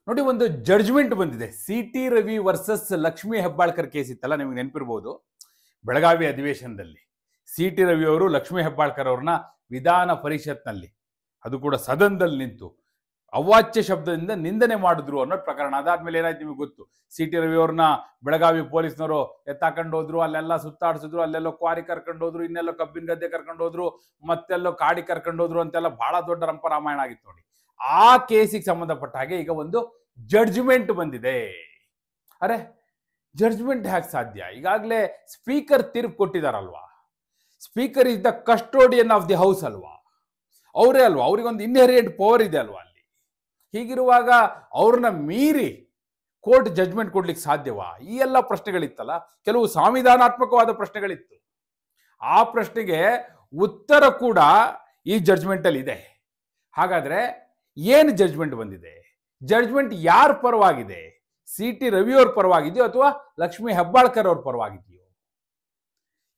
ನೋಡಿ, ಒಂದು ಜಡ್ಜ್ಮೆಂಟ್ ಬಂದಿದೆ. C T Ravi versus Lakshmi Hebbalkar case ಇತ್ತಲ್ಲ, ನಿಮಗೆ ನೆನಪಿರ್ಬೋದು. ಬೆಳಗಾವಿ ಅಧಿವೇಶನದಲ್ಲಿ ಸಿ ಟಿ ರವಿ ಅವರು ಲಕ್ಷ್ಮೀ ಹೆಬ್ಬಾಳ್ಕರ್ ಅವ್ರನ್ನ ವಿಧಾನ ಪರಿಷತ್ನಲ್ಲಿ, ಅದು ಕೂಡ ಸದನದಲ್ಲಿ ನಿಂತು ಅವಾಚ್ಯ ಶಬ್ದದಿಂದ ನಿಂದನೆ ಮಾಡಿದ್ರು ಅನ್ನೋ ಪ್ರಕರಣ. ಅದಾದ್ಮೇಲೆ ಏನಾಯ್ತು ನಿಮಗೆ ಗೊತ್ತು. ಸಿ ಟಿ ರವಿ ಅವ್ರನ್ನ ಬೆಳಗಾವಿ ಪೊಲೀಸ್ನವರು ಎತ್ತಾಕೊಂಡು ಹೋದ್ರು, ಅಲ್ಲೆಲ್ಲ ಸುತ್ತಾಡಿಸಿದ್ರು, ಅಲ್ಲೆಲ್ಲೋ ಕ್ವಾರಿ ಕರ್ಕೊಂಡು ಹೋದ್ರು, ಇನ್ನೆಲ್ಲೋ ಕಬ್ಬಿನ ಗದ್ದೆ ಕರ್ಕೊಂಡು ಹೋದ್ರು, ಮತ್ತೆಲ್ಲೋ ಕಾಡಿ ಕರ್ಕೊಂಡು ಹೋದ್ರು ಅಂತೆಲ್ಲ ಬಹಳ ದೊಡ್ಡ ರಂಪರಾಮಾಯಣ ಆಗಿತ್ತು ನೋಡಿ. ಆ ಕೇಸಿಗೆ ಸಂಬಂಧಪಟ್ಟ ಹಾಗೆ ಈಗ ಒಂದು ಜಡ್ಜ್ಮೆಂಟ್ ಬಂದಿದೆ. ಅರೆ, ಜಡ್ಜ್ಮೆಂಟ್ ಹೇಗೆ ಸಾಧ್ಯ? ಈಗಾಗಲೇ ಸ್ಪೀಕರ್ ತೀರ್ಪು ಕೊಟ್ಟಿದಾರಲ್ವಾ. Speaker is the custodian of the house ಅಲ್ವಾ, ಅವರೇ ಅಲ್ವಾ, ಅವ್ರಿಗೊಂದು ಇನ್ಹೆರಿಯಂಟ್ ಪವರ್ ಇದೆ ಅಲ್ವಾ ಅಲ್ಲಿ. ಹೀಗಿರುವಾಗ ಅವ್ರನ್ನ ಮೀರಿ ಕೋರ್ಟ್ ಜಡ್ಜ್ಮೆಂಟ್ ಕೊಡ್ಲಿಕ್ಕೆ ಸಾಧ್ಯವಾ? ಈ ಎಲ್ಲ ಪ್ರಶ್ನೆಗಳಿತ್ತಲ್ಲ, ಕೆಲವು ಸಂವಿಧಾನಾತ್ಮಕವಾದ ಪ್ರಶ್ನೆಗಳಿತ್ತು. ಆ ಪ್ರಶ್ನೆಗೆ ಉತ್ತರ ಕೂಡ ಈ ಜಡ್ಜ್ಮೆಂಟ್ ಅಲ್ಲಿ ಇದೆ. ಹಾಗಾದ್ರೆ ಏನು ಜಡ್ಜ್ಮೆಂಟ್ ಬಂದಿದೆ? ಜಡ್ಜ್ಮೆಂಟ್ ಯಾರ ಪರವಾಗಿದೆ? ಸಿ ಟಿ ರವಿ ಅವ್ರ ಪರವಾಗಿದೆಯೋ ಅಥವಾ ಲಕ್ಷ್ಮೀ ಹೆಬ್ಬಾಳ್ಕರ್ ಅವ್ರ ಪರವಾಗಿದೆಯೋ?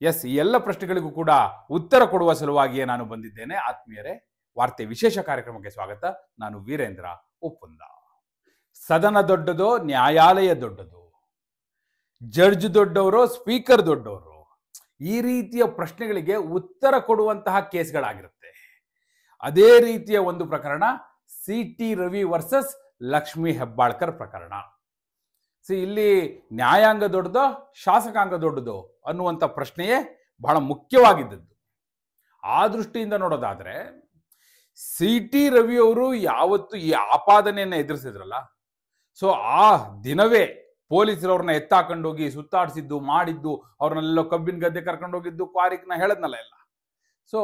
ಎಸ್, ಈ ಎಲ್ಲ ಪ್ರಶ್ನೆಗಳಿಗೂ ಕೂಡ ಉತ್ತರ ಕೊಡುವ ಸಲುವಾಗಿಯೇ ನಾನು ಬಂದಿದ್ದೇನೆ. ಆತ್ಮೀಯರೇ, ವಾರ್ತೆ ವಿಶೇಷ ಕಾರ್ಯಕ್ರಮಕ್ಕೆ ಸ್ವಾಗತ. ನಾನು ವೀರೇಂದ್ರ ಉಪ್ಪುಂದ. ಸದನ ದೊಡ್ಡದೋ, ನ್ಯಾಯಾಲಯ ದೊಡ್ಡದೋ, ಜಡ್ಜ್ ದೊಡ್ಡವರು, ಸ್ಪೀಕರ್ ದೊಡ್ಡವರು, ಈ ರೀತಿಯ ಪ್ರಶ್ನೆಗಳಿಗೆ ಉತ್ತರ ಕೊಡುವಂತಹ ಕೇಸ್ಗಳಾಗಿರುತ್ತೆ. ಅದೇ ರೀತಿಯ ಒಂದು ಪ್ರಕರಣ C T Ravi versus Lakshmi Hebbalkar ಪ್ರಕರಣ. ಇಲ್ಲಿ ನ್ಯಾಯಾಂಗ ದೊಡ್ಡದೋ, ಶಾಸಕಾಂಗ ದೊಡ್ಡದೋ ಅನ್ನುವಂಥ ಪ್ರಶ್ನೆಯೇ ಬಹಳ ಮುಖ್ಯವಾಗಿದ್ದದ್ದು. ಆ ದೃಷ್ಟಿಯಿಂದ ನೋಡೋದಾದ್ರೆ, ಸಿ ಟಿ ರವಿ ಅವರು ಯಾವತ್ತು ಈ ಆಪಾದನೆಯನ್ನು ಎದುರಿಸಿದ್ರಲ್ಲ, ಸೊ ಆ ದಿನವೇ ಪೊಲೀಸರವ್ರನ್ನ ಎತ್ತಾಕೊಂಡೋಗಿ ಸುತ್ತಾಡಿಸಿದ್ದು, ಮಾಡಿದ್ದು, ಅವ್ರನ್ನೆಲ್ಲ ಕಬ್ಬಿನ ಗದ್ದೆ ಕರ್ಕೊಂಡೋಗಿದ್ದು, ಕ್ವಾರಿಕ್ನ ಹೇಳದ್ನಲ್ಲ ಎಲ್ಲ. ಸೊ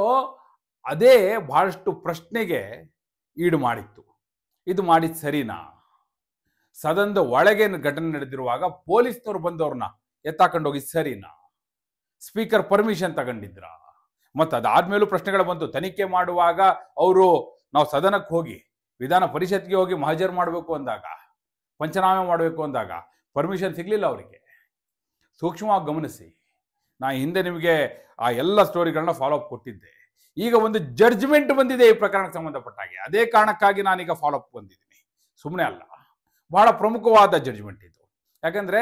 ಅದೇ ಬಹಳಷ್ಟು ಪ್ರಶ್ನೆಗೆ ಈಡು ಮಾಡಿತ್ತು. ಇದು ಮಾಡಿದ್ ಸರಿನಾ? ಸದನದ ಒಳಗೆ ಘಟನೆ ನಡೆದಿರುವಾಗ ಪೊಲೀಸ್ನವ್ರು ಬಂದವ್ರನ್ನ ಎತ್ತಾಕೊಂಡೋಗಿ ಸರಿನಾ? ಸ್ಪೀಕರ್ ಪರ್ಮಿಷನ್ ತಗೊಂಡಿದ್ರ? ಮತ್ತು ಅದಾದ್ಮೇಲೂ ಪ್ರಶ್ನೆಗಳು ಬಂತು. ತನಿಖೆ ಮಾಡುವಾಗ ಅವರು ನಾವು ಸದನಕ್ಕೆ ಹೋಗಿ, ವಿಧಾನ ಪರಿಷತ್ಗೆ ಹೋಗಿ ಮಹಜರ್ ಮಾಡಬೇಕು ಅಂದಾಗ, ಪಂಚನಾಮೆ ಮಾಡಬೇಕು ಅಂದಾಗ ಪರ್ಮಿಷನ್ ಸಿಗ್ಲಿಲ್ಲ ಅವರಿಗೆ. ಸೂಕ್ಷ್ಮವಾಗಿ ಗಮನಿಸಿ, ನಾ ಹಿಂದೆ ನಿಮಗೆ ಆ ಎಲ್ಲ ಸ್ಟೋರಿಗಳನ್ನ ಫಾಲೋ ಅಪ್ ಕೊಟ್ಟಿದ್ದೆ. ಈಗ ಒಂದು ಜಡ್ಜ್ಮೆಂಟ್ ಬಂದಿದೆ ಈ ಪ್ರಕರಣಕ್ಕೆ ಸಂಬಂಧಪಟ್ಟ ಹಾಗೆ. ಅದೇ ಕಾರಣಕ್ಕಾಗಿ ನಾನೀಗ ಫಾಲೋ ಅಪ್ ಬಂದಿದ್ದೀನಿ, ಸುಮ್ಮನೆ ಅಲ್ಲ. ಬಹಳ ಪ್ರಮುಖವಾದ ಜಡ್ಜ್ಮೆಂಟ್ ಇದು. ಯಾಕಂದ್ರೆ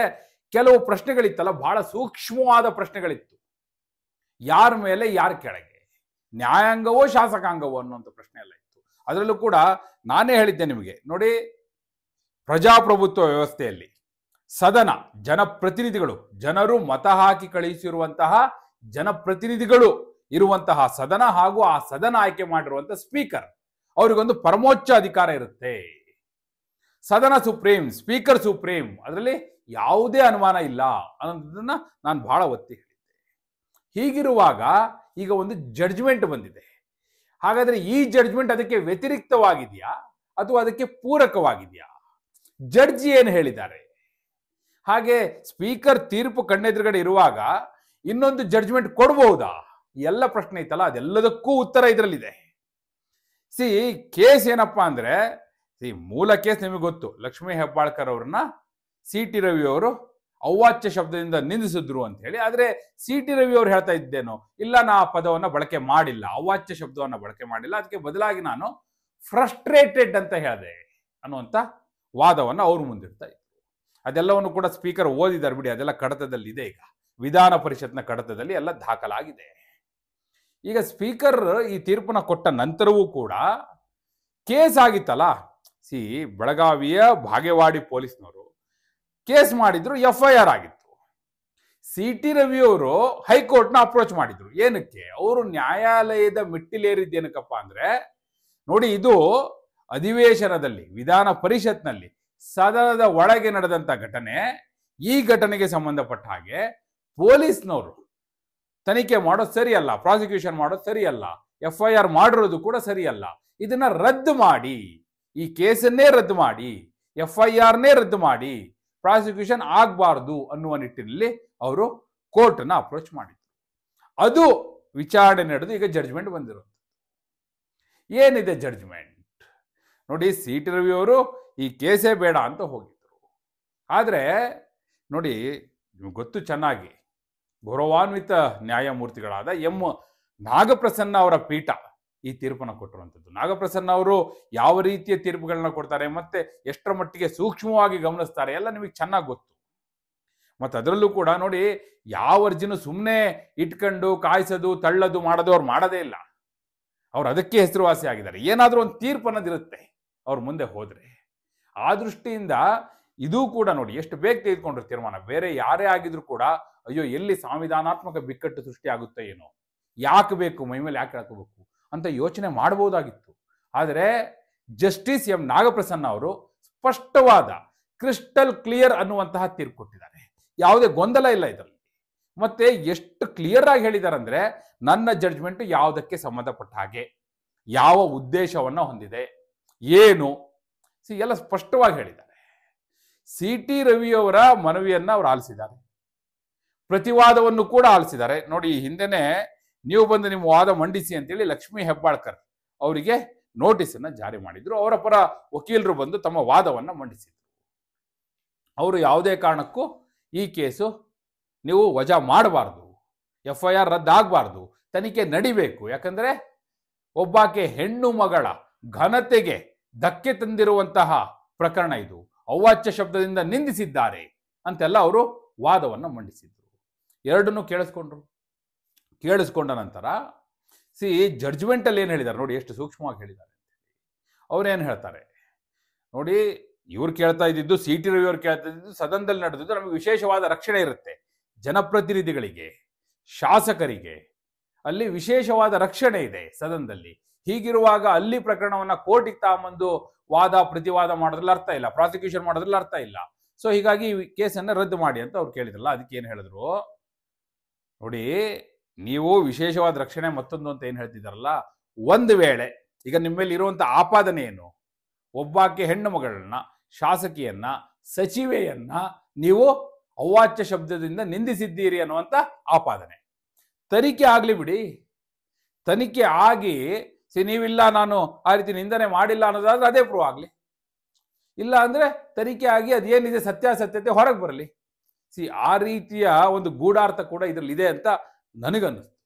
ಕೆಲವು ಪ್ರಶ್ನೆಗಳಿತ್ತಲ್ಲ, ಬಹಳ ಸೂಕ್ಷ್ಮವಾದ ಪ್ರಶ್ನೆಗಳಿತ್ತು. ಯಾರ ಮೇಲೆ, ಯಾರ ಕೆಳಗೆ, ನ್ಯಾಯಾಂಗವೋ ಶಾಸಕಾಂಗವೋ ಅನ್ನುವಂಥ ಪ್ರಶ್ನೆ ಎಲ್ಲ ಇತ್ತು. ಅದರಲ್ಲೂ ಕೂಡ ನಾನೇ ಹೇಳಿದ್ದೆ ನಿಮಗೆ, ನೋಡಿ, ಪ್ರಜಾಪ್ರಭುತ್ವ ವ್ಯವಸ್ಥೆಯಲ್ಲಿ ಸದನ, ಜನಪ್ರತಿನಿಧಿಗಳು, ಜನರು ಮತ ಹಾಕಿ ಕಳುಹಿಸಿರುವಂತಹ ಜನಪ್ರತಿನಿಧಿಗಳು ಇರುವಂತಹ ಸದನ, ಹಾಗೂ ಆ ಸದನ ಆಯ್ಕೆ ಮಾಡಿರುವಂತಹ ಸ್ಪೀಕರ್, ಅವರಿಗೊಂದು ಪರಮೋಚ್ಚ ಅಧಿಕಾರ ಇರುತ್ತೆ. ಸದನ ಸುಪ್ರೀಂ, ಸ್ಪೀಕರ್ ಸುಪ್ರೀಂ, ಅದರಲ್ಲಿ ಯಾವುದೇ ಅನುಮಾನ ಇಲ್ಲ ಅನ್ನೋದನ್ನ ನಾನು ಬಹಳ ಒತ್ತಿ ಹೇಳಿದ್ದೆ. ಹೀಗಿರುವಾಗ ಈಗ ಒಂದು ಜಡ್ಜ್ಮೆಂಟ್ ಬಂದಿದೆ. ಹಾಗಾದ್ರೆ ಈ ಜಡ್ಜ್ಮೆಂಟ್ ಅದಕ್ಕೆ ವ್ಯತಿರಿಕ್ತವಾಗಿದೆಯಾ ಅಥವಾ ಅದಕ್ಕೆ ಪೂರಕವಾಗಿದೆಯಾ? ಜಡ್ಜ್ ಏನು ಹೇಳಿದ್ದಾರೆ? ಹಾಗೆ ಸ್ಪೀಕರ್ ತೀರ್ಪು ಕಣ್ಣೆದುರುಗಡೆ ಇರುವಾಗ ಇನ್ನೊಂದು ಜಡ್ಜ್ಮೆಂಟ್ ಕೊಡಬಹುದಾ? ಎಲ್ಲ ಪ್ರಶ್ನೆ ಇತ್ತಲ್ಲ, ಅದೆಲ್ಲದಕ್ಕೂ ಉತ್ತರ ಇದರಲ್ಲಿದೆ. ಕೇಸ್ ಏನಪ್ಪಾ ಅಂದ್ರೆ, ಮೂಲ ಕೇಸ್ ನಿಮಗೆ ಗೊತ್ತು. ಲಕ್ಷ್ಮೀ ಹೆಬ್ಬಾಳ್ಕರ್ ಅವ್ರನ್ನ ಸಿ ಟಿ ರವಿ ಅವರು ಅವಾಚ್ಯ ಶಬ್ದದಿಂದ ನಿಂದಿಸಿದ್ರು ಅಂತ ಹೇಳಿ. ಆದ್ರೆ ಸಿ ಟಿ ರವಿ ಅವರು ಹೇಳ್ತಾ ಇದ್ದೇನೋ, ಇಲ್ಲ, ನಾ ಆ ಪದವನ್ನ ಬಳಕೆ ಮಾಡಿಲ್ಲ, ಅವಾಚ್ಯ ಶಬ್ದವನ್ನ ಬಳಕೆ ಮಾಡಿಲ್ಲ, ಅದಕ್ಕೆ ಬದಲಾಗಿ ನಾನು ಫ್ರಸ್ಟ್ರೇಟೆಡ್ ಅಂತ ಹೇಳಿದೆ ಅನ್ನುವಂಥ ವಾದವನ್ನ ಅವರು ಮುಂದಿಡ್ತಾ ಇದ್ರು. ಅದೆಲ್ಲವನ್ನು ಕೂಡ ಸ್ಪೀಕರ್ ಓದಿದ್ದಾರೆ ಬಿಡಿ, ಅದೆಲ್ಲ ಕಡತದಲ್ಲಿ ಇದೆ. ಈಗ ವಿಧಾನ ಪರಿಷತ್ನ ಕಡತದಲ್ಲಿ ಎಲ್ಲ ದಾಖಲಾಗಿದೆ. ಈಗ ಸ್ಪೀಕರ್ ಈ ತೀರ್ಪನ್ನ ಕೊಟ್ಟ ನಂತರವೂ ಕೂಡ ಕೇಸ್ ಆಗಿತ್ತಲ್ಲ. ಬೆಳಗಾವಿಯ ಬಾಗೇವಾಡಿ ಪೊಲೀಸ್ನವರು ಕೇಸ್ ಮಾಡಿದ್ರು, FIR ಆಗಿತ್ತು. ಸಿ ಟಿ ರವಿ ಅವರು ಹೈಕೋರ್ಟ್ನ ಅಪ್ರೋಚ್ ಮಾಡಿದ್ರು. ಏನಕ್ಕೆ? ಅವರು ನ್ಯಾಯಾಲಯದ ಮೆಟ್ಟಿಲೇರಿದ್ದೇನಕ್ಕಪ್ಪ ಅಂದ್ರೆ, ನೋಡಿ, ಇದು ಅಧಿವೇಶನದಲ್ಲಿ, ವಿಧಾನ ಪರಿಷತ್ನಲ್ಲಿ, ಸದನದ ಒಳಗೆ ನಡೆದಂತ ಘಟನೆ. ಈ ಘಟನೆಗೆ ಸಂಬಂಧಪಟ್ಟ ಹಾಗೆ ಪೊಲೀಸ್ನವರು ತನಿಖೆ ಮಾಡೋದು ಸರಿಯಲ್ಲ, ಪ್ರಾಸಿಕ್ಯೂಷನ್ ಮಾಡೋದು ಸರಿಯಲ್ಲ, FIR ಮಾಡಿರೋದು ಕೂಡ ಸರಿಯಲ್ಲ. ಇದನ್ನ ರದ್ದು ಮಾಡಿ, ಈ ಕೇಸನ್ನೇ ರದ್ದು ಮಾಡಿ, FIRನೇ ರದ್ದು ಮಾಡಿ, ಪ್ರಾಸಿಕ್ಯೂಷನ್ ಆಗಬಾರ್ದು ಅನ್ನುವ ನಿಟ್ಟಿನಲ್ಲಿ ಅವರು ಕೋರ್ಟ್ನ ಅಪ್ರೋಚ್ ಮಾಡಿದ್ರು. ಅದು ವಿಚಾರಣೆ ನಡೆದು ಈಗ ಜಡ್ಜ್ಮೆಂಟ್ ಬಂದಿರೋದು. ಏನಿದೆ ಜಡ್ಜ್ಮೆಂಟ್? ನೋಡಿ, ಸಿ ಟಿ ರವಿ ಅವರು ಈ ಕೇಸೇ ಬೇಡ ಅಂತ ಹೋಗಿದ್ರು. ಆದರೆ ನೋಡಿ, ನಿಮ್ಗೆ ಗೊತ್ತು ಚೆನ್ನಾಗಿ, ಗೌರವಾನ್ವಿತ ನ್ಯಾಯಮೂರ್ತಿಗಳಾದ ಎಂ ನಾಗಪ್ರಸನ್ನ ಅವರ ಪೀಠ ಈ ತೀರ್ಪನ್ನು ಕೊಟ್ಟಿರುವಂಥದ್ದು. ನಾಗಪ್ರಸನ್ನ ಅವರು ಯಾವ ರೀತಿಯ ತೀರ್ಪುಗಳನ್ನ ಕೊಡ್ತಾರೆ ಮತ್ತೆ ಎಷ್ಟರ ಮಟ್ಟಿಗೆ ಸೂಕ್ಷ್ಮವಾಗಿ ಗಮನಿಸ್ತಾರೆ ಎಲ್ಲ ನಿಮಗೆ ಚೆನ್ನಾಗಿ ಗೊತ್ತು. ಮತ್ತು ಅದರಲ್ಲೂ ಕೂಡ ನೋಡಿ, ಯಾವ ಅರ್ಜಿನೂ ಸುಮ್ಮನೆ ಇಟ್ಕೊಂಡು ಕಾಯಿಸೋದು ತಳ್ಳೋದು ಮಾಡೋದು ಅವ್ರು ಮಾಡೋದೇ ಇಲ್ಲ. ಅವ್ರು ಅದಕ್ಕೆ ಹೆಸರುವಾಸಿ ಆಗಿದ್ದಾರೆ. ಏನಾದರೂ ಒಂದು ತೀರ್ಪು ಅನ್ನೋದಿರುತ್ತೆ ಅವ್ರ ಮುಂದೆ ಹೋದರೆ. ಆ ದೃಷ್ಟಿಯಿಂದ ಇದೂ ಕೂಡ ನೋಡಿ ಎಷ್ಟು ಬೇಗ ತೆಗೆದುಕೊಂಡ್ರು ತೀರ್ಮಾನ. ಬೇರೆ ಯಾರೇ ಆಗಿದ್ರು ಕೂಡ ಅಯ್ಯೋ ಎಲ್ಲಿ ಸಂವಿಧಾನಾತ್ಮಕ ಬಿಕ್ಕಟ್ಟು ಸೃಷ್ಟಿ ಆಗುತ್ತೆ ಏನೋ, ಯಾಕೆ ಬೇಕು ಮೈ ಮೇಲೆ ಯಾಕೆ ಹಾಕೋಬೇಕು ಅಂತ ಯೋಚನೆ ಮಾಡಬಹುದಾಗಿತ್ತು. ಆದರೆ ಜಸ್ಟಿಸ್ ಎಂ ನಾಗಪ್ರಸನ್ನ ಅವರು ಸ್ಪಷ್ಟವಾದ ಕ್ರಿಸ್ಟಲ್ ಕ್ಲಿಯರ್ ಅನ್ನುವಂತಹ ತೀರ್ಪು ಕೊಟ್ಟಿದ್ದಾರೆ. ಯಾವುದೇ ಗೊಂದಲ ಇಲ್ಲ ಇದರಲ್ಲಿ. ಮತ್ತೆ ಎಷ್ಟು ಕ್ಲಿಯರ್ ಆಗಿ ಹೇಳಿದ್ದಾರೆ ಅಂದ್ರೆ, ನನ್ನ ಜಡ್ಜ್ಮೆಂಟ್ ಯಾವುದಕ್ಕೆ ಸಂಬಂಧಪಟ್ಟ ಹಾಗೆ, ಯಾವ ಉದ್ದೇಶವನ್ನ ಹೊಂದಿದೆ, ಏನು ಎಲ್ಲ ಸ್ಪಷ್ಟವಾಗಿ ಹೇಳಿದ್ದಾರೆ. CT ರವಿಯವರ ಮನವಿಯನ್ನ ಅವರು ಆಲಿಸಿದ್ದಾರೆ, ಪ್ರತಿವಾದವನ್ನು ಕೂಡ ಆಲಿಸಿದ್ದಾರೆ. ನೋಡಿ, ಹಿಂದೆನೆ ನೀವು ಬಂದು ನಿಮ್ಮ ವಾದ ಮಂಡಿಸಿ ಅಂತೇಳಿ ಲಕ್ಷ್ಮೀ ಹೆಬ್ಬಾಳ್ಕರ್ ಅವರಿಗೆ ನೋಟಿಸ್ ಅನ್ನ ಜಾರಿ ಮಾಡಿದ್ರು. ಅವರ ಪರ ವಕೀಲರು ಬಂದು ತಮ್ಮ ವಾದವನ್ನ ಮಂಡಿಸಿದ್ರು. ಅವರು ಯಾವುದೇ ಕಾರಣಕ್ಕೂ ಈ ಕೇಸು ನೀವು ವಜಾ ಮಾಡಬಾರ್ದು, FIR ರದ್ದಾಗಬಾರ್ದು, ತನಿಖೆ ನಡಿಬೇಕು. ಯಾಕಂದ್ರೆ ಒಬ್ಬಾಕೆ ಹೆಣ್ಣು ಮಗಳ ಘನತೆಗೆ ಧಕ್ಕೆ ತಂದಿರುವಂತಹ ಪ್ರಕರಣ ಇದು, ಅವಾಚ್ಯ ಶಬ್ದದಿಂದ ನಿಂದಿಸಿದ್ದಾರೆ ಅಂತೆಲ್ಲ ಅವರು ವಾದವನ್ನು ಮಂಡಿಸಿದ್ರು. ಎರಡನ್ನೂ ಕೇಳಿಸ್ಕೊಂಡ ನಂತರ ಜಡ್ಜ್ಮೆಂಟ್ ಅಲ್ಲಿ ಏನು ಹೇಳಿದ್ದಾರೆ ನೋಡಿ, ಎಷ್ಟು ಸೂಕ್ಷ್ಮವಾಗಿ ಹೇಳಿದ್ದಾರೆ. ಅವ್ರೇನು ಹೇಳ್ತಾರೆ ನೋಡಿ, ಇವ್ರು ಕೇಳ್ತಾ ಇದ್ದಿದ್ದು, CT ರವಿ ಅವ್ರು ಕೇಳ್ತಾ ಇದ್ದಿದ್ದು, ಸದನದಲ್ಲಿ ನಡೆದಿದ್ದು ನಮಗೆ ವಿಶೇಷವಾದ ರಕ್ಷಣೆ ಇರುತ್ತೆ. ಜನಪ್ರತಿನಿಧಿಗಳಿಗೆ, ಶಾಸಕರಿಗೆ ಅಲ್ಲಿ ವಿಶೇಷವಾದ ರಕ್ಷಣೆ ಇದೆ ಸದನದಲ್ಲಿ. ಹೀಗಿರುವಾಗ ಅಲ್ಲಿ ಪ್ರಕರಣವನ್ನ ಕೋರ್ಟಿಗೆ ತಗೊಂಬಂದು ವಾದ ಪ್ರತಿವಾದ ಮಾಡೋದ್ರಲ್ಲಿ ಅರ್ಥ ಇಲ್ಲ, ಪ್ರಾಸಿಕ್ಯೂಷನ್ ಮಾಡೋದ್ರಲ್ಲಿ ಅರ್ಥ ಇಲ್ಲ. ಸೊ ಹೀಗಾಗಿ ಈ ಕೇಸನ್ನ ರದ್ದು ಮಾಡಿ ಅಂತ ಅವ್ರು ಕೇಳಿದ್ರಲ್ಲ, ಅದಕ್ಕೆ ಏನು ಹೇಳಿದ್ರು ನೋಡಿ, ನೀವು ವಿಶೇಷವಾದ ರಕ್ಷಣೆ ಮತ್ತೊಂದು ಅಂತ ಏನು ಹೇಳ್ತಿದ್ದಾರಲ್ಲ, ಒಂದು ವೇಳೆ ಈಗ ನಿಮ್ಮ ಮೇಲೆ ಇರುವಂತ ಆಪಾದನೆ ಏನು, ಒಬ್ಬಾಕೆ ಹೆಣ್ಣು ಮಗಳನ್ನ, ಶಾಸಕಿಯನ್ನ, ಸಚಿವೆಯನ್ನ ನೀವು ಅವಾಚ್ಯ ಶಬ್ದದಿಂದ ನಿಂದಿಸಿದ್ದೀರಿ ಅನ್ನುವಂಥ ಆಪಾದನೆ. ತನಿಖೆ ಆಗ್ಲಿ ಬಿಡಿ, ತನಿಖೆ ಆಗಿ ನೀವಿಲ್ಲ ನಾನು ಆ ರೀತಿ ನಿಂದನೆ ಮಾಡಿಲ್ಲ ಅನ್ನೋದಾದ್ರೆ ಅದೇ ಪ್ರೂವ್ ಆಗಲಿ. ಇಲ್ಲ ಅಂದ್ರೆ ತನಿಖೆ ಆಗಿ ಅದೇನಿದೆ ಸತ್ಯಾಸತ್ಯತೆ ಹೊರಗೆ ಬರಲಿ. ಆ ರೀತಿಯ ಒಂದು ಗೂಢಾರ್ಥ ಕೂಡ ಇದರಲ್ಲಿ ಇದೆ ಅಂತ ನನಗನ್ನಿಸ್ತು.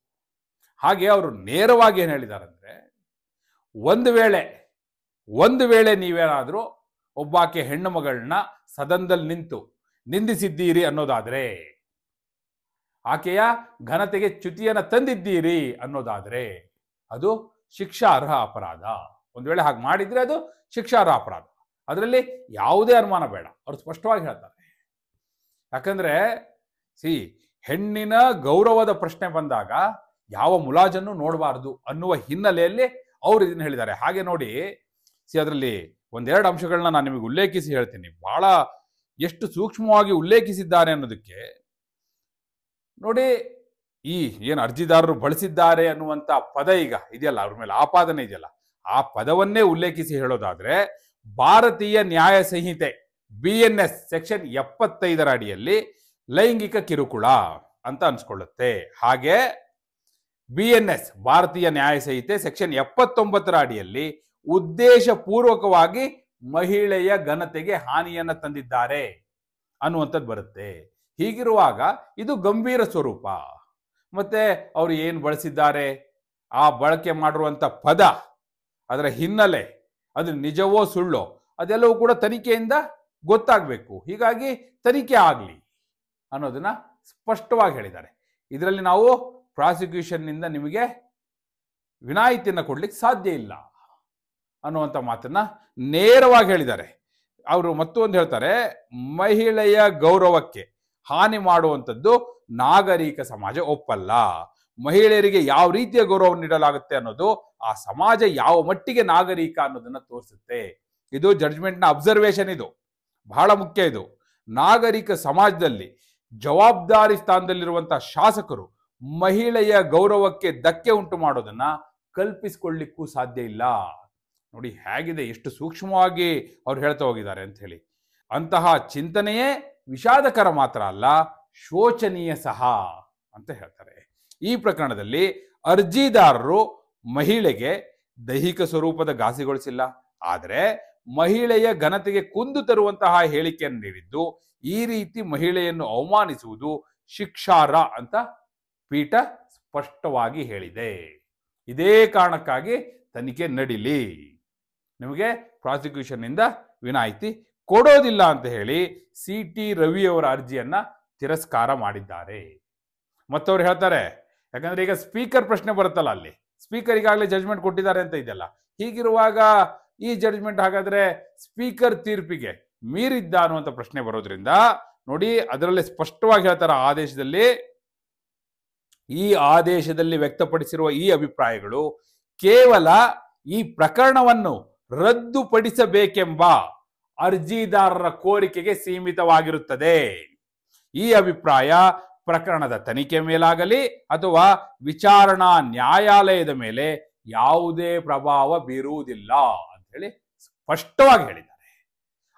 ಹಾಗೆ ಅವರು ನೇರವಾಗಿ ಏನು ಹೇಳಿದ್ದಾರೆ ಅಂದ್ರೆ, ಒಂದು ವೇಳೆ ನೀವೇನಾದರೂ ಒಬ್ಬಾಕೆ ಹೆಣ್ಣು ಮಗಳನ್ನ ಸದನದಲ್ಲಿ ನಿಂತು ನಿಂದಿಸಿದ್ದೀರಿ ಅನ್ನೋದಾದ್ರೆ, ಆಕೆಯ ಘನತೆಗೆ ಚ್ಯುತಿಯನ್ನ ತಂದಿದ್ದೀರಿ ಅನ್ನೋದಾದ್ರೆ ಅದು ಶಿಕ್ಷಾರ್ಹ ಅಪರಾಧ. ಒಂದು ವೇಳೆ ಹಾಗೆ ಮಾಡಿದ್ರೆ ಅದು ಶಿಕ್ಷಾರ್ಹ ಅಪರಾಧ, ಅದರಲ್ಲಿ ಯಾವುದೇ ಅನುಮಾನ ಬೇಡ, ಅವ್ರು ಸ್ಪಷ್ಟವಾಗಿ ಹೇಳ್ತಾರೆ. ಯಾಕಂದ್ರೆ ಹೆಣ್ಣಿನ ಗೌರವದ ಪ್ರಶ್ನೆ ಬಂದಾಗ ಯಾವ ಮುಲಾಜನ್ನು ನೋಡಬಾರದು ಅನ್ನುವ ಹಿನ್ನೆಲೆಯಲ್ಲಿ ಅವ್ರು ಇದನ್ನ ಹೇಳಿದ್ದಾರೆ. ಹಾಗೆ ನೋಡಿ, ಅದರಲ್ಲಿ ಒಂದೆರಡು ಅಂಶಗಳನ್ನ ನಾನು ನಿಮಗೆ ಉಲ್ಲೇಖಿಸಿ ಹೇಳ್ತೀನಿ. ಬಹಳ ಎಷ್ಟು ಸೂಕ್ಷ್ಮವಾಗಿ ಉಲ್ಲೇಖಿಸಿದ್ದಾರೆ ಅನ್ನೋದಕ್ಕೆ ನೋಡಿ, ಈ ಏನು ಅರ್ಜಿದಾರರು ಬಳಸಿದ್ದಾರೆ ಅನ್ನುವಂಥ ಪದ ಈಗ ಇದೆಯಲ್ಲ, ಅವ್ರ ಮೇಲೆ ಆಪಾದನೆ ಇದೆಯಲ್ಲ, ಆ ಪದವನ್ನೇ ಉಲ್ಲೇಖಿಸಿ ಹೇಳೋದಾದ್ರೆ, ಭಾರತೀಯ ನ್ಯಾಯ ಸಂಹಿತೆ BNS ಸೆಕ್ಷನ್ 75 ಅಡಿಯಲ್ಲಿ ಲೈಂಗಿಕ ಕಿರುಕುಳ ಅಂತ ಅನ್ಸ್ಕೊಳ್ಳುತ್ತೆ. ಹಾಗೆ BNS ಭಾರತೀಯ ನ್ಯಾಯ ಸಂಹಿತೆ ಸೆಕ್ಷನ್ 79 ಅಡಿಯಲ್ಲಿ ಉದ್ದೇಶಪೂರ್ವಕವಾಗಿ ಮಹಿಳೆಯ ಘನತೆಗೆ ಹಾನಿಯನ್ನ ತಂದಿದ್ದಾರೆ ಅನ್ನುವಂಥದ್ದು ಬರುತ್ತೆ. ಹೀಗಿರುವಾಗ ಇದು ಗಂಭೀರ ಸ್ವರೂಪ. ಮತ್ತೆ ಅವರು ಏನು ಬಳಸಿದ್ದಾರೆ, ಆ ಬಳಕೆ ಮಾಡಿರುವಂಥ ಪದ, ಅದರ ಹಿನ್ನೆಲೆ, ಅದು ನಿಜವೋ ಸುಳ್ಳೋ ಅದೆಲ್ಲವೂ ಕೂಡ ತನಿಖೆಯಿಂದ ಗೊತ್ತಾಗಬೇಕು. ಹೀಗಾಗಿ ತನಿಖೆ ಆಗಲಿ ಅನ್ನೋದನ್ನ ಸ್ಪಷ್ಟವಾಗಿ ಹೇಳಿದ್ದಾರೆ. ಇದರಲ್ಲಿ ನಾವು ಪ್ರಾಸಿಕ್ಯೂಷನ್ನಿಂದ ನಿಮಗೆ ವಿನಾಯಿತಿಯನ್ನು ಕೊಡ್ಲಿಕ್ಕೆ ಸಾಧ್ಯ ಇಲ್ಲ ಅನ್ನುವಂಥ ಮಾತನ್ನ ನೇರವಾಗಿ ಹೇಳಿದ್ದಾರೆ. ಅವರು ಮತ್ತೊಂದು ಹೇಳ್ತಾರೆ, ಮಹಿಳೆಯ ಗೌರವಕ್ಕೆ ಹಾನಿ ಮಾಡುವಂಥದ್ದು ನಾಗರಿಕ ಸಮಾಜ ಒಪ್ಪಲ್ಲ. ಮಹಿಳೆಯರಿಗೆ ಯಾವ ರೀತಿಯ ಗೌರವ ನೀಡಲಾಗುತ್ತೆ ಅನ್ನೋದು ಆ ಸಮಾಜ ಯಾವ ಮಟ್ಟಿಗೆ ನಾಗರಿಕ ಅನ್ನೋದನ್ನ ತೋರಿಸುತ್ತೆ. ಇದು ಜಡ್ಜ್ಮೆಂಟ್ನ ಅಬ್ಸರ್ವೇಷನ್, ಇದು ಬಹಳ ಮುಖ್ಯ. ಇದು ನಾಗರಿಕ ಸಮಾಜದಲ್ಲಿ ಜವಾಬ್ದಾರಿ ಸ್ಥಾನದಲ್ಲಿರುವಂತಹ ಶಾಸಕರು ಮಹಿಳೆಯ ಗೌರವಕ್ಕೆ ಧಕ್ಕೆ ಉಂಟು ಮಾಡೋದನ್ನ ಕಲ್ಪಿಸಿಕೊಳ್ಳಿಕ್ಕೂ ಸಾಧ್ಯ ಇಲ್ಲ. ನೋಡಿ ಹೇಗಿದೆ, ಎಷ್ಟು ಸೂಕ್ಷ್ಮವಾಗಿ ಅವ್ರು ಹೇಳ್ತಾ ಹೋಗಿದ್ದಾರೆ ಅಂತ ಹೇಳಿ. ಅಂತಹ ಚಿಂತನೆಯೇ ವಿಷಾದಕರ ಮಾತ್ರ ಅಲ್ಲ, ಶೋಚನೀಯ ಸಹ ಅಂತ ಹೇಳ್ತಾರೆ. ಈ ಪ್ರಕರಣದಲ್ಲಿ ಅರ್ಜಿದಾರರು ಮಹಿಳೆಗೆ ದೈಹಿಕ ಸ್ವರೂಪದ ಘಾಸಿಗೊಳಿಸಿಲ್ಲ, ಆದರೆ ಮಹಿಳೆಯ ಘನತೆಗೆ ಕುಂದು ತರುವಂತಹ ಹೇಳಿಕೆಯನ್ನು ನೀಡಿದ್ದು, ಈ ರೀತಿ ಮಹಿಳೆಯನ್ನು ಅವಮಾನಿಸುವುದು ಶಿಕ್ಷಾರ್ಹ ಅಂತ ಪೀಠ ಸ್ಪಷ್ಟವಾಗಿ ಹೇಳಿದೆ. ಇದೇ ಕಾರಣಕ್ಕಾಗಿ ತನಿಖೆ ನಡೀಲಿ, ನಿಮಗೆ ಪ್ರಾಸಿಕ್ಯೂಷನ್ನಿಂದ ವಿನಾಯಿತಿ ಕೊಡೋದಿಲ್ಲ ಅಂತ ಹೇಳಿ CT ರವಿ ಅವರ ಅರ್ಜಿಯನ್ನ ತಿರಸ್ಕಾರ ಮಾಡಿದ್ದಾರೆ. ಮತ್ತವ್ರು ಹೇಳ್ತಾರೆ, ಯಾಕಂದ್ರೆ ಈಗ ಸ್ಪೀಕರ್ ಪ್ರಶ್ನೆ ಬರುತ್ತಲ್ಲ, ಅಲ್ಲಿ ಸ್ಪೀಕರ್ ಈಗಾಗಲೇ ಜಡ್ಜ್ಮೆಂಟ್ ಕೊಟ್ಟಿದ್ದಾರೆ ಅಂತ ಇದೆಯಲ್ಲ, ಹೀಗಿರುವಾಗ ಈ ಜಡ್ಜ್ಮೆಂಟ್ ಹಾಗಾದ್ರೆ ಸ್ಪೀಕರ್ ತೀರ್ಪಿಗೆ ಮೀರಿದ್ದ ಅನ್ನುವಂಥ ಪ್ರಶ್ನೆ ಬರೋದ್ರಿಂದ ನೋಡಿ, ಅದರಲ್ಲಿ ಸ್ಪಷ್ಟವಾಗಿ ಹೇಳ್ತಾರೆ ಈ ಆದೇಶದಲ್ಲಿ ವ್ಯಕ್ತಪಡಿಸಿರುವ ಈ ಅಭಿಪ್ರಾಯಗಳು ಕೇವಲ ಈ ಪ್ರಕರಣವನ್ನು ರದ್ದುಪಡಿಸಬೇಕೆಂಬ ಅರ್ಜಿದಾರರ ಕೋರಿಕೆಗೆ ಸೀಮಿತವಾಗಿರುತ್ತದೆ. ಈ ಅಭಿಪ್ರಾಯ ಪ್ರಕರಣದ ತನಿಖೆ ಮೇಲಾಗಲಿ ಅಥವಾ ವಿಚಾರಣಾ ನ್ಯಾಯಾಲಯದ ಮೇಲೆ ಯಾವುದೇ ಪ್ರಭಾವ ಬೀರುವುದಿಲ್ಲ ಅಂತ ಹೇಳಿ ಸ್ಪಷ್ಟವಾಗಿ ಹೇಳಿದ್ದಾರೆ.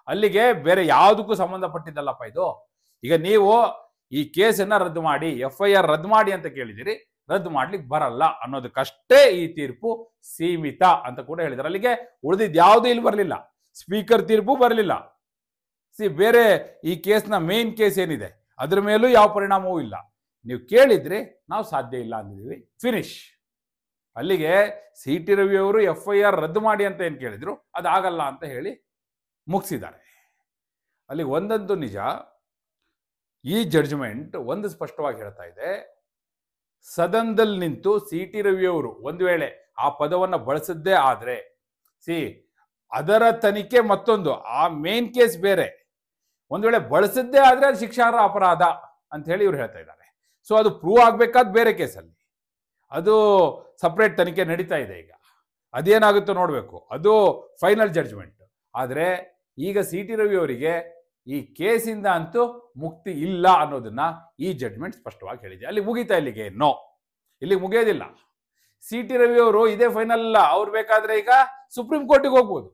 ಅಲ್ಲಿಗೆ ಬೇರೆ ಯಾವುದಕ್ಕೂ ಸಂಬಂಧಪಟ್ಟಿದ್ದಲ್ಲಪ್ಪ ಇದು. ಈಗ ನೀವು ಈ ಕೇಸನ್ನ ರದ್ದು ಮಾಡಿ, FIR ರದ್ದು ಮಾಡಿ ಅಂತ ಕೇಳಿದಿರಿ, ರದ್ದು ಮಾಡ್ಲಿಕ್ಕೆ ಬರಲ್ಲ ಅನ್ನೋದಕ್ಕಷ್ಟೇ ಈ ತೀರ್ಪು ಸೀಮಿತ ಅಂತ ಕೂಡ ಹೇಳಿದ್ದಾರೆ. ಅಲ್ಲಿಗೆ ಉಳಿದಿದ್ದು ಯಾವುದೂ ಇಲ್ಲಿ ಬರಲಿಲ್ಲ, ಸ್ಪೀಕರ್ ತೀರ್ಪು ಬರಲಿಲ್ಲ. ಬೇರೆ ಈ ಕೇಸ್ನ ಮೇನ್ ಕೇಸ್ ಏನಿದೆ ಅದ್ರ ಮೇಲೂ ಯಾವ ಪರಿಣಾಮವೂ ಇಲ್ಲ. ನೀವು ಕೇಳಿದ್ರೆ ನಾವು ಸಾಧ್ಯ ಇಲ್ಲ ಅಂದಿದ್ದೀವಿ, ಫಿನಿಶ್. ಅಲ್ಲಿಗೆ CT ರವಿ ಅವರು FIR ರದ್ದು ಮಾಡಿ ಅಂತ ಏನು ಕೇಳಿದ್ರು ಅದಾಗಲ್ಲ ಅಂತ ಹೇಳಿ ಮುಗಿಸಿದ್ದಾರೆ. ಅಲ್ಲಿಗೆ ಒಂದಂತೂ ನಿಜ, ಈ ಜಡ್ಜ್ಮೆಂಟ್ ಒಂದು ಸ್ಪಷ್ಟವಾಗಿ ಹೇಳ್ತಾ ಇದೆ, ಸದನದಲ್ಲಿ ನಿಂತು CT ರವಿ ಅವರು ಒಂದು ವೇಳೆ ಆ ಪದವನ್ನು ಬಳಸದ್ದೇ ಆದ್ರೆ ಅದರ ತನಿಖೆ ಮತ್ತೊಂದು, ಆ ಮೇನ್ ಕೇಸ್ ಬೇರೆ. ಒಂದು ವೇಳೆ ಬಳಸದ್ದೇ ಆದ್ರೆ ಅದು ಶಿಕ್ಷಾರ್ಹ ಅಪರಾಧ ಅಂತ ಹೇಳಿ ಇವ್ರು ಹೇಳ್ತಾ ಇದ್ದಾರೆ. ಸೊ ಅದು ಪ್ರೂವ್ ಆಗ್ಬೇಕಾದ ಬೇರೆ ಕೇಸಲ್ಲಿ, ಅದು ಸಪ್ರೇಟ್ ತನಿಖೆ ನಡೀತಾ ಇದೆ. ಈಗ ಅದೇನಾಗುತ್ತೋ ನೋಡಬೇಕು, ಅದು ಫೈನಲ್ ಜಡ್ಜ್ಮೆಂಟ್. ಆದರೆ ಈಗ CT ರವಿ ಅವರಿಗೆ ಈ ಕೇಸಿಂದ ಅಂತೂ ಮುಕ್ತಿ ಇಲ್ಲ ಅನ್ನೋದನ್ನ ಈ ಜಡ್ಜ್ಮೆಂಟ್ ಸ್ಪಷ್ಟವಾಗಿ ಹೇಳಿದೆ. ಅಲ್ಲಿ ಮುಗಿತಾ, ಇಲ್ಲಿಗೆ ನೋ, ಇಲ್ಲಿಗೆ ಮುಗಿಯೋದಿಲ್ಲ. CT ರವಿ ಅವರು ಇದೇ ಫೈನಲ್ ಅಲ್ಲ, ಅವ್ರು ಬೇಕಾದ್ರೆ ಈಗ ಸುಪ್ರೀಂ ಕೋರ್ಟಿಗೆ ಹೋಗ್ಬೋದು,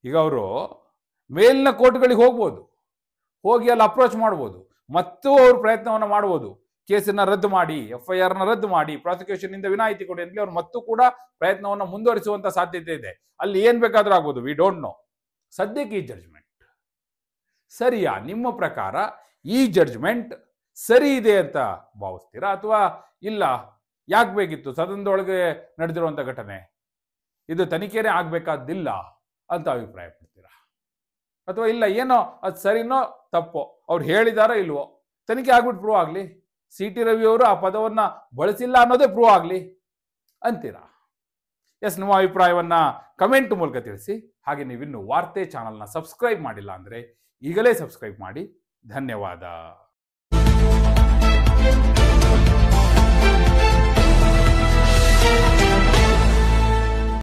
ಈಗ ಅವರು ಮೇಲಿನ ಕೋರ್ಟ್ಗಳಿಗೆ ಹೋಗ್ಬೋದು, ಹೋಗಿ ಅಲ್ಲಿ ಅಪ್ರೋಚ್ ಮಾಡ್ಬೋದು, ಮತ್ತು ಅವ್ರ ಪ್ರಯತ್ನವನ್ನು ಮಾಡ್ಬೋದು, ಕೇಸನ್ನ ರದ್ದು ಮಾಡಿ, FIR ನ ರದ್ದು ಮಾಡಿ, ಪ್ರಾಸಿಕ್ಯೂಷನ್ ಇಂದ ವಿನಾಯಿತಿ ಕೊಡಿ ಅಂತ ಅವ್ರು ಮತ್ತೂ ಕೂಡ ಪ್ರಯತ್ನವನ್ನು ಮುಂದುವರಿಸುವಂತ ಸಾಧ್ಯತೆ ಇದೆ. ಅಲ್ಲಿ ಏನ್ ಬೇಕಾದ್ರೂ ಆಗ್ಬೋದು, ವಿ ಡೋಂಟ್ ನೋ. ಸದ್ಯಕ್ಕೆ ಈ ಜಡ್ಜ್ಮೆಂಟ್ ಸರಿಯಾ? ನಿಮ್ಮ ಪ್ರಕಾರ ಈ ಜಡ್ಜ್ಮೆಂಟ್ ಸರಿ ಇದೆ ಅಂತ ಭಾವಿಸ್ತೀರಾ, ಅಥವಾ ಇಲ್ಲ ಯಾಕೆ ಬೇಕಿತ್ತು, ಸದನದೊಳಗೆ ನಡೆದಿರುವಂತ ಘಟನೆ ಇದು ತನಿಖೆನೇ ಆಗ್ಬೇಕಾದಿಲ್ಲ ಅಂತ ಅಭಿಪ್ರಾಯ ಪಡ್ತೀರಾ, ಅಥವಾ ಇಲ್ಲ ಏನೋ ಅದು ಸರಿನೋ ತಪ್ಪೋ, ಅವ್ರು ಹೇಳಿದಾರೋ ಇಲ್ವೋ, ತನಿಖೆ ಆಗ್ಬಿಟ್ಟು ಪ್ರೂವ್ ಆಗಲಿ, CT ರವಿ ಅವರು ಆ ಪದವನ್ನ ಬಳಸಿಲ್ಲ ಅನ್ನೋದೇ ಪ್ರೂವ್ ಆಗಲಿ ಅಂತೀರಾ? ಎಸ್, ನಿಮ್ಮ ಅಭಿಪ್ರಾಯವನ್ನ ಕಮೆಂಟ್ ಮೂಲಕ ತಿಳಿಸಿ. ಹಾಗೆ ನೀವಿನ್ನು ವಾರ್ತೆ ಚಾನಲ್ನ ಸಬ್ಸ್ಕ್ರೈಬ್ ಮಾಡಿಲ್ಲ ಅಂದರೆ ಈಗಲೇ ಸಬ್ಸ್ಕ್ರೈಬ್ ಮಾಡಿ. ಧನ್ಯವಾದ.